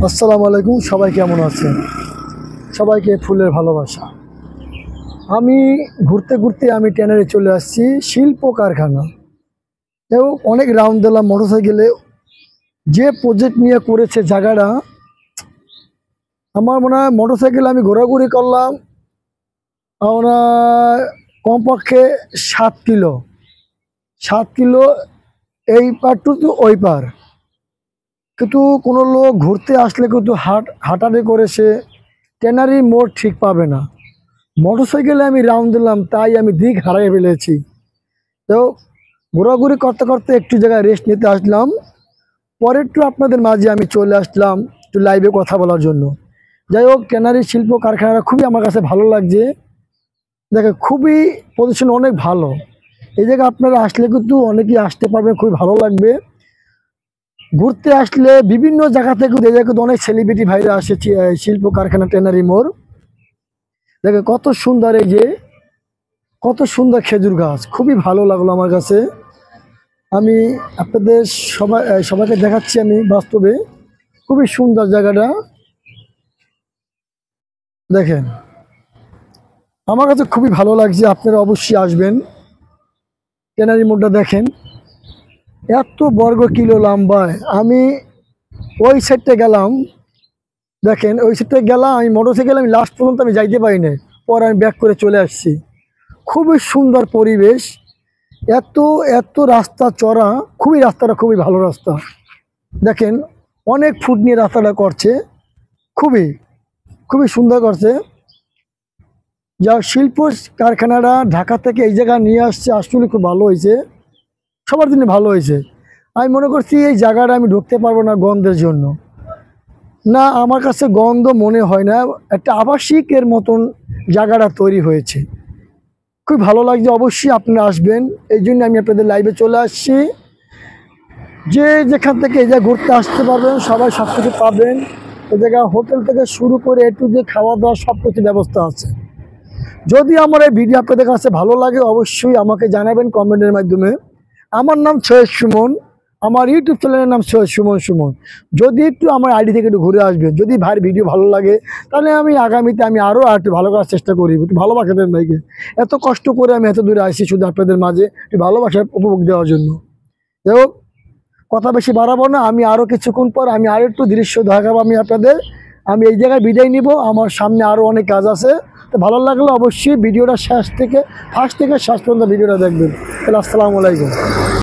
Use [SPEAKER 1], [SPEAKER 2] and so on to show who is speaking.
[SPEAKER 1] আসসালামু আলাইকুম। সবাই কেমন আছেন? সবাইকে ফুলের ভালোবাসা। আমি ঘুরতে ঘুরতে আমি ট্যানারি চলে আসছি শিল্প কারখানা। এবং অনেক রাউন্ড দিলাম মোটরসাইকেলে। যে প্রজেক্ট নিয়ে করেছে জায়গাটা, আমার মনে হয় মোটরসাইকেলে আমি ঘোরাঘুরি করলাম আমরা কমপক্ষে 7 কিলো এই পার টু ওই পার। কিন্তু কোনো লোক ঘুরতে আসলে কিন্তু হাঁটাহাঁটি করে সে ট্যানারি মোড় ঠিক পাবে না। মোটরসাইকেলে আমি রাউন্ড দিলাম, তাই আমি দিক হারিয়ে ফেলেছি। তো ঘোরাঘুরি করতে করতে একটু জায়গায় রেস্ট নিতে আসলাম, পরে একটু আপনাদের মাঝে আমি চলে আসলাম একটু লাইভে কথা বলার জন্য। যাই হোক, ট্যানারি শিল্প কারখানাটা খুবই আমার কাছে ভালো লাগছে। দেখে খুবই পজিশন অনেক ভালো। এই জায়গায় আপনারা আসলে কিন্তু অনেকেই আসতে পারবেন, খুবই ভালো লাগবে। ঘুরতে আসলে বিভিন্ন জায়গা থেকে এই জায়গায় অনেক সেলিব্রিটি ভাইরা আসে শিল্প কারখানা ট্যানারি মোড়। দেখে কত সুন্দর, এই যে কত সুন্দর খেজুর গাছ, খুবই ভালো লাগলো আমার কাছে। আমি আপনাদের সবাইকে দেখাচ্ছি আমি বাস্তবে, খুবই সুন্দর জায়গাটা। দেখেন, আমার কাছে খুবই ভালো লাগছে। আপনারা অবশ্যই আসবেন। ট্যানারি মোড়টা দেখেন, এত বর্গ কিলো লম্বায়। আমি ওই সাইডটা গেলাম, দেখেন ওই সাইডটা গেলাম আমি মোটরসাইকেল, আমি লাস্ট পর্যন্ত আমি যাইতে পারি না, পরে আমি ব্যাক করে চলে আসছি। খুবই সুন্দর পরিবেশ, এত এত রাস্তা চড়া, রাস্তাটা খুবই ভালো রাস্তা। দেখেন অনেক ফুট নিয়ে রাস্তাটা করছে, খুবই খুবই সুন্দর করছে। যা শিল্প কারখানাটা ঢাকা থেকে এই জায়গা নিয়ে আসছে, আসলে খুব ভালো হয়েছে, সবার জন্য ভালো হয়েছে। আমি মনে করছি এই জায়গাটা আমি ঢুকতে পারবো না গন্ধের জন্য। না, আমার কাছে গন্ধ মনে হয় না, একটা আবাসিকের মতন জায়গাটা তৈরি হয়েছে। খুব ভালো লাগছে। অবশ্যই আপনারা আসবেন, এই জন্য আমি আপনাদের লাইভে চলে আসছি। যে যেখান থেকে এই জায়গায় ঘুরতে আসতে পারবেন, সবাই সব কিছু পাবেন। এই জায়গায় হোটেল থেকে শুরু করে একটু যে খাওয়া দাওয়া সব কিছু ব্যবস্থা আছে। যদি আমার এই ভিডিও আপনাদের কাছে ভালো লাগে, অবশ্যই আমাকে জানাবেন কমেন্টের মাধ্যমে। আমার নাম সৈয়দ সুমন, আমার ইউটিউব চ্যানেলের নাম সৈয়দ সুমন। যদি একটু আমার আইডি থেকে একটু ঘুরে আসবেন, যদি ভাইয়ের ভিডিও ভালো লাগে, তাহলে আমি আগামীতে আমি আরও একটু ভালো করার চেষ্টা করি। একটু ভালোবাসা দেন ভাইকে, এত কষ্ট করে আমি এত দূরে আসি শুধু আপনাদের মাঝে একটু ভালোবাসা উপভোগ দেওয়ার জন্য। যাই হোক, কথা বেশি বাড়াবো না। আমি আরও কিছুক্ষণ পর আমি আরও একটু দৃশ্য দেখাবো আমি আপনাদের। আমি এই জায়গায় বিদায় নিব, আমার সামনে আরও অনেক কাজ আছে। তো ভালো লাগলে অবশ্যই ভিডিওটা ফার্স্ট থেকে শেষ পর্যন্ত ভিডিওটা দেখবেন। তাহলে আসসালামু আলাইকুম।